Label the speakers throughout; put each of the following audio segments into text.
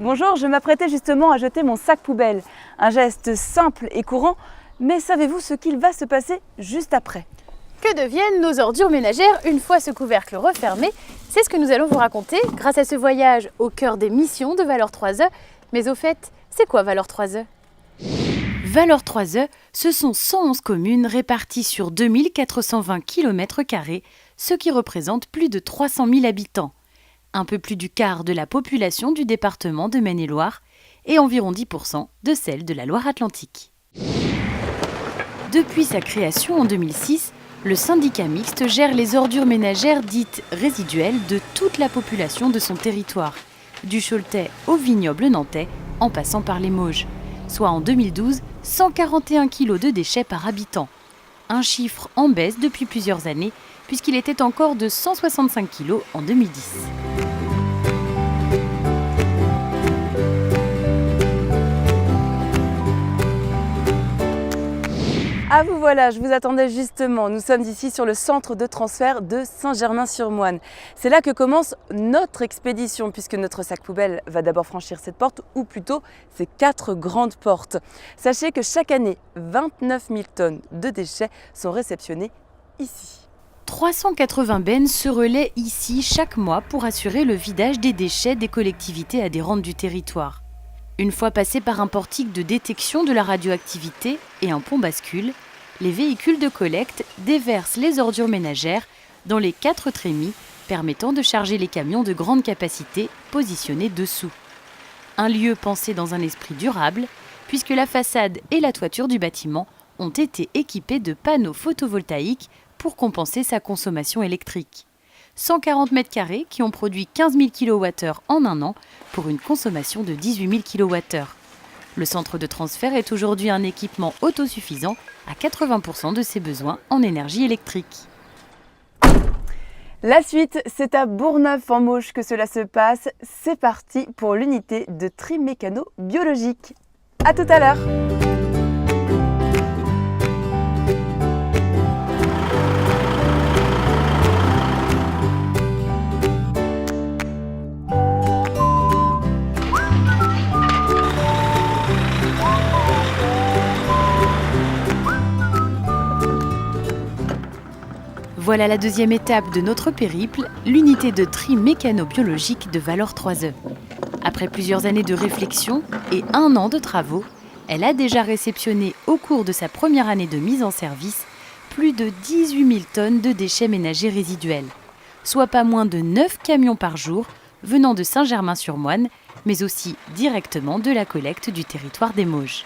Speaker 1: Bonjour, je m'apprêtais justement à jeter mon sac poubelle. Un geste simple et courant, mais savez-vous ce qu'il va se passer juste après?
Speaker 2: Que deviennent nos ordures ménagères une fois ce couvercle refermé? C'est ce que nous allons vous raconter grâce à ce voyage au cœur des missions de Valeurs 3E. Mais au fait, c'est quoi Valeurs 3E?
Speaker 3: Valeurs 3E, ce sont 111 communes réparties sur 2420 km², ce qui représente plus de 300 000 habitants. Un peu plus du quart de la population du département de Maine-et-Loire et environ 10% de celle de la Loire-Atlantique. Depuis sa création en 2006, le syndicat mixte gère les ordures ménagères dites résiduelles de toute la population de son territoire, du Choletais au vignoble nantais, en passant par les Mauges. Soit en 2012, 141 kg de déchets par habitant. Un chiffre en baisse depuis plusieurs années, puisqu'il était encore de 165 kg en 2010.
Speaker 1: Ah vous voilà, je vous attendais justement. Nous sommes ici sur le centre de transfert de Saint-Germain-sur-Moine. C'est là que commence notre expédition, puisque notre sac poubelle va d'abord franchir cette porte, ou plutôt ces 4 grandes portes. Sachez que chaque année, 29 000 tonnes de déchets sont réceptionnées ici.
Speaker 3: 380 bennes se relaient ici chaque mois pour assurer le vidage des déchets des collectivités adhérentes du territoire. Une fois passés par un portique de détection de la radioactivité et un pont bascule, les véhicules de collecte déversent les ordures ménagères dans les 4 trémies permettant de charger les camions de grande capacité positionnés dessous. Un lieu pensé dans un esprit durable, puisque la façade et la toiture du bâtiment ont été équipés de panneaux photovoltaïques pour compenser sa consommation électrique. 140 m² qui ont produit 15 000 kWh en un an pour une consommation de 18 000 kWh. Le centre de transfert est aujourd'hui un équipement autosuffisant à 80% de ses besoins en énergie électrique.
Speaker 1: La suite, c'est à Bourgneuf-en-Mauges que cela se passe. C'est parti pour l'unité de tri mécano-biologique. À tout à l'heure.
Speaker 3: Voilà la deuxième étape de notre périple, l'unité de tri mécano-biologique de Valeurs 3E. Après plusieurs années de réflexion et 1 an de travaux, elle a déjà réceptionné au cours de sa première année de mise en service plus de 18 000 tonnes de déchets ménagers résiduels, soit pas moins de 9 camions par jour venant de Saint-Germain-sur-Moine, mais aussi directement de la collecte du territoire des Mauges.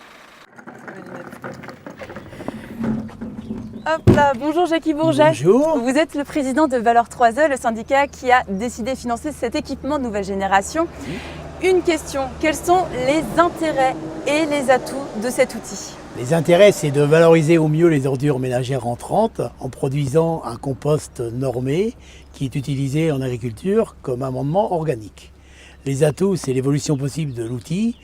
Speaker 1: Hop là, bonjour Jackie Bourget.
Speaker 4: Bonjour.
Speaker 1: Vous êtes le président de Valeurs 3E, le syndicat qui a décidé de financer cet équipement de nouvelle génération. Une question, quels sont les intérêts et les atouts de cet outil?
Speaker 4: Les intérêts, c'est de valoriser au mieux les ordures ménagères entrantes en produisant un compost normé qui est utilisé en agriculture comme amendement organique. Les atouts, c'est l'évolution possible de l'outil.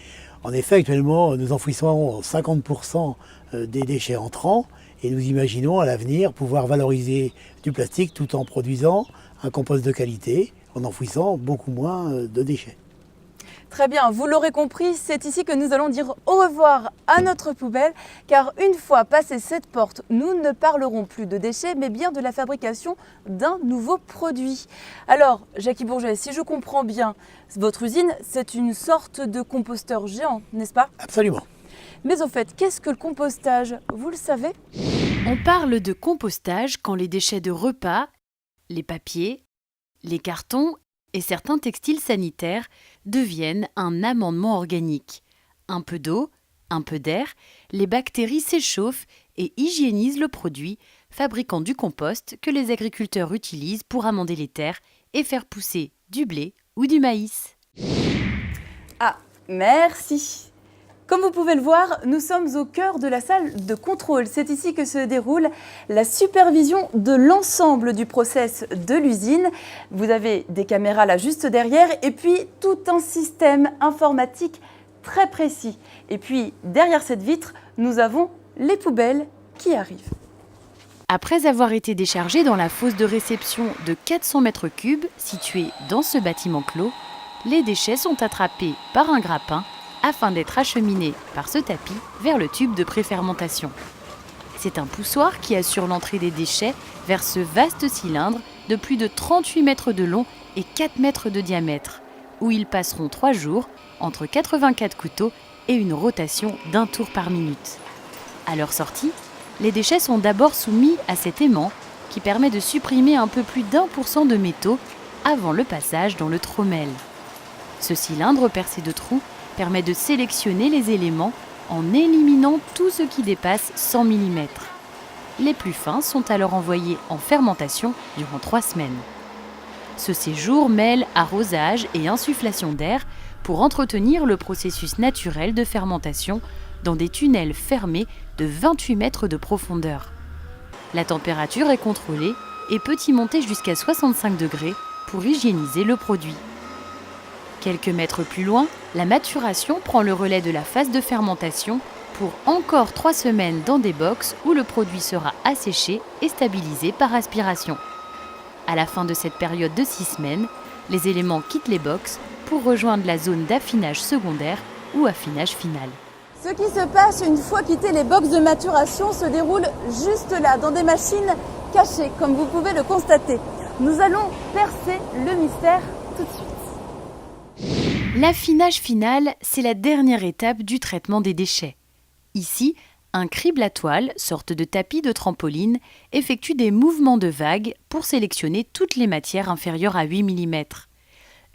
Speaker 4: En effet, actuellement, nous enfouissons 50% des déchets entrants. Et nous imaginons à l'avenir pouvoir valoriser du plastique tout en produisant un compost de qualité, en enfouissant beaucoup moins de déchets.
Speaker 1: Très bien, vous l'aurez compris, c'est ici que nous allons dire au revoir à notre poubelle, car une fois passée cette porte, nous ne parlerons plus de déchets, mais bien de la fabrication d'un nouveau produit. Alors, Jackie Bourget, si je comprends bien, votre usine, c'est une sorte de composteur géant, n'est-ce pas?
Speaker 4: Absolument.
Speaker 1: Mais au fait, qu'est-ce que le compostage? Vous le savez?
Speaker 3: On parle de compostage quand les déchets de repas, les papiers, les cartons et certains textiles sanitaires deviennent un amendement organique. Un peu d'eau, un peu d'air, les bactéries s'échauffent et hygiénisent le produit, fabriquant du compost que les agriculteurs utilisent pour amender les terres et faire pousser du blé ou du maïs.
Speaker 1: Ah, merci! Comme vous pouvez le voir, nous sommes au cœur de la salle de contrôle. C'est ici que se déroule la supervision de l'ensemble du process de l'usine. Vous avez des caméras là juste derrière et puis tout un système informatique très précis. Et puis derrière cette vitre, nous avons les poubelles qui arrivent.
Speaker 3: Après avoir été déchargées dans la fosse de réception de 400 m3 située dans ce bâtiment clos, les déchets sont attrapés par un grappin afin d'être acheminés par ce tapis vers le tube de préfermentation. C'est un poussoir qui assure l'entrée des déchets vers ce vaste cylindre de plus de 38 mètres de long et 4 mètres de diamètre, où ils passeront 3 jours entre 84 couteaux et une rotation d'1 tour par minute. À leur sortie, les déchets sont d'abord soumis à cet aimant qui permet de supprimer un peu plus d'1% de métaux avant le passage dans le trommel. Ce cylindre percé de trous permet de sélectionner les éléments en éliminant tout ce qui dépasse 100 mm. Les plus fins sont alors envoyés en fermentation durant 3 semaines. Ce séjour mêle arrosage et insufflation d'air pour entretenir le processus naturel de fermentation dans des tunnels fermés de 28 mètres de profondeur. La température est contrôlée et peut y monter jusqu'à 65 degrés pour hygiéniser le produit. Quelques mètres plus loin, la maturation prend le relais de la phase de fermentation pour encore 3 semaines dans des box où le produit sera asséché et stabilisé par aspiration. À la fin de cette période de 6 semaines, les éléments quittent les box pour rejoindre la zone d'affinage secondaire ou affinage final.
Speaker 1: Ce qui se passe une fois quittés les box de maturation se déroule juste là, dans des machines cachées, comme vous pouvez le constater. Nous allons percer le mystère tout de suite.
Speaker 3: L'affinage final, c'est la dernière étape du traitement des déchets. Ici, un crible à toile, sorte de tapis de trampoline, effectue des mouvements de vagues pour sélectionner toutes les matières inférieures à 8 mm.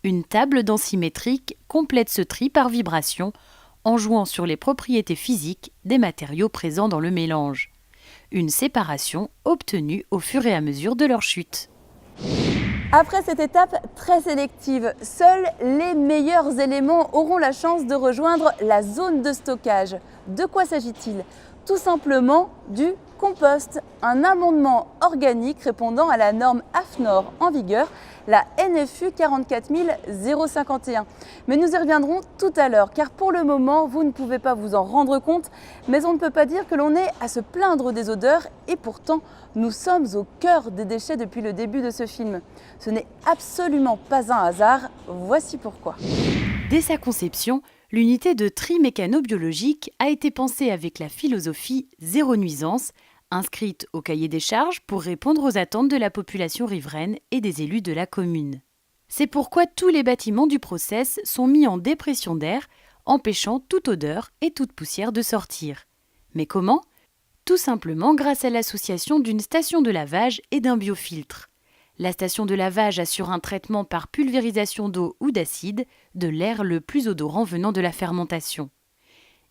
Speaker 3: Une table densimétrique complète ce tri par vibration en jouant sur les propriétés physiques des matériaux présents dans le mélange. Une séparation obtenue au fur et à mesure de leur chute.
Speaker 1: Après cette étape très sélective, seuls les meilleurs éléments auront la chance de rejoindre la zone de stockage. De quoi s'agit-il ? Tout simplement du compost, un amendement organique répondant à la norme AFNOR en vigueur, la NFU 44051. Mais nous y reviendrons tout à l'heure, car pour le moment, vous ne pouvez pas vous en rendre compte, mais on ne peut pas dire que l'on est à se plaindre des odeurs, et pourtant, nous sommes au cœur des déchets depuis le début de ce film. Ce n'est absolument pas un hasard, voici pourquoi.
Speaker 3: Dès sa conception, l'unité de tri mécano-biologique a été pensée avec la philosophie zéro nuisance, inscrite au cahier des charges pour répondre aux attentes de la population riveraine et des élus de la commune. C'est pourquoi tous les bâtiments du process sont mis en dépression d'air, empêchant toute odeur et toute poussière de sortir. Mais comment ? Tout simplement grâce à l'association d'une station de lavage et d'un biofiltre. La station de lavage assure un traitement par pulvérisation d'eau ou d'acide de l'air le plus odorant venant de la fermentation.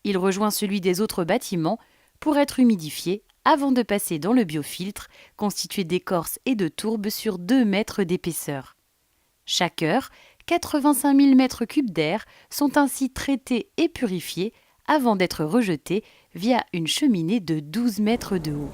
Speaker 3: Il rejoint celui des autres bâtiments pour être humidifié avant de passer dans le biofiltre constitué d'écorce et de tourbe sur 2 mètres d'épaisseur. Chaque heure, 85 000 mètres cubes d'air sont ainsi traités et purifiés avant d'être rejetés via une cheminée de 12 mètres de haut.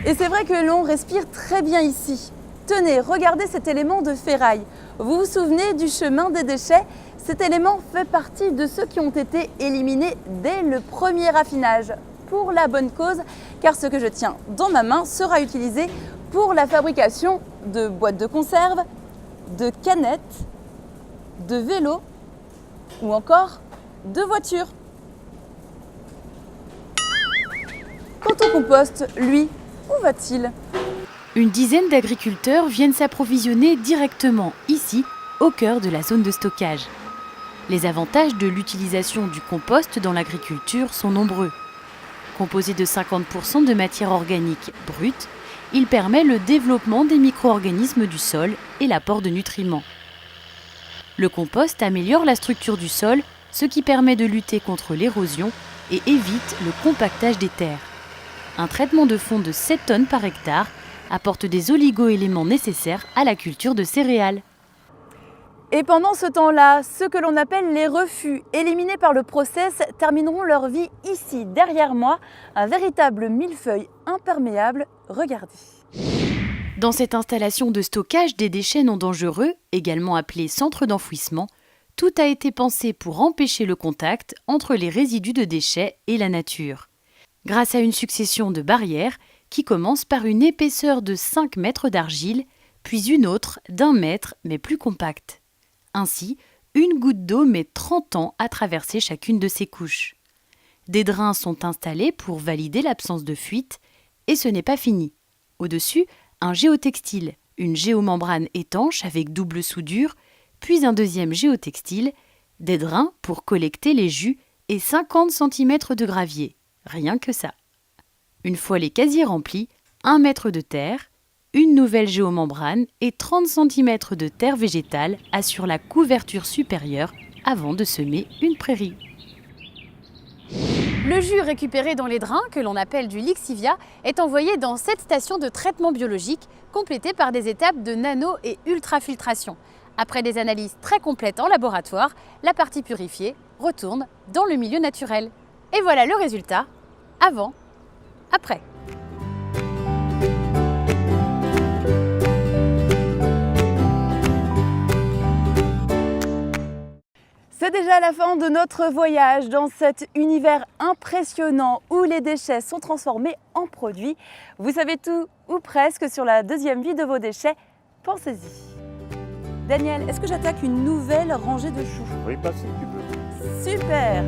Speaker 1: Et c'est vrai que l'on respire très bien ici. Tenez, regardez cet élément de ferraille. Vous vous souvenez du chemin des déchets ? Cet élément fait partie de ceux qui ont été éliminés dès le premier affinage. Pour la bonne cause, car ce que je tiens dans ma main sera utilisé pour la fabrication de boîtes de conserve, de canettes, de vélos ou encore de voitures. Quant au compost, lui, où va-t-il ?
Speaker 3: Une dizaine d'agriculteurs viennent s'approvisionner directement ici, au cœur de la zone de stockage. Les avantages de l'utilisation du compost dans l'agriculture sont nombreux. Composé de 50% de matière organique brute, il permet le développement des micro-organismes du sol et l'apport de nutriments. Le compost améliore la structure du sol, ce qui permet de lutter contre l'érosion et évite le compactage des terres. Un traitement de fond de 7 tonnes par hectare apporte des oligo-éléments nécessaires à la culture de céréales.
Speaker 1: Et pendant ce temps-là, ceux que l'on appelle les refus, éliminés par le process, termineront leur vie ici, derrière moi, un véritable millefeuille imperméable. Regardez.
Speaker 3: Dans cette installation de stockage des déchets non dangereux, également appelée centre d'enfouissement, tout a été pensé pour empêcher le contact entre les résidus de déchets et la nature. Grâce à une succession de barrières qui commence par une épaisseur de 5 mètres d'argile, puis une autre d'1 mètre mais plus compacte. Ainsi, une goutte d'eau met 30 ans à traverser chacune de ces couches. Des drains sont installés pour valider l'absence de fuite et ce n'est pas fini. Au-dessus, un géotextile, une géomembrane étanche avec double soudure, puis un deuxième géotextile, des drains pour collecter les jus et 50 cm de gravier. Rien que ça. Une fois les casiers remplis, 1 mètre de terre, une nouvelle géomembrane et 30 cm de terre végétale assurent la couverture supérieure avant de semer une prairie.
Speaker 2: Le jus récupéré dans les drains, que l'on appelle du lixivia, est envoyé dans cette station de traitement biologique, complétée par des étapes de nano- et ultrafiltration. Après des analyses très complètes en laboratoire, la partie purifiée retourne dans le milieu naturel. Et voilà le résultat, avant, après.
Speaker 1: C'est déjà la fin de notre voyage dans cet univers impressionnant où les déchets sont transformés en produits. Vous savez tout, ou presque, sur la deuxième vie de vos déchets. Pensez-y. Daniel, est-ce que j'attaque une nouvelle rangée de choux?
Speaker 5: Oui, pas si tu veux.
Speaker 1: Super!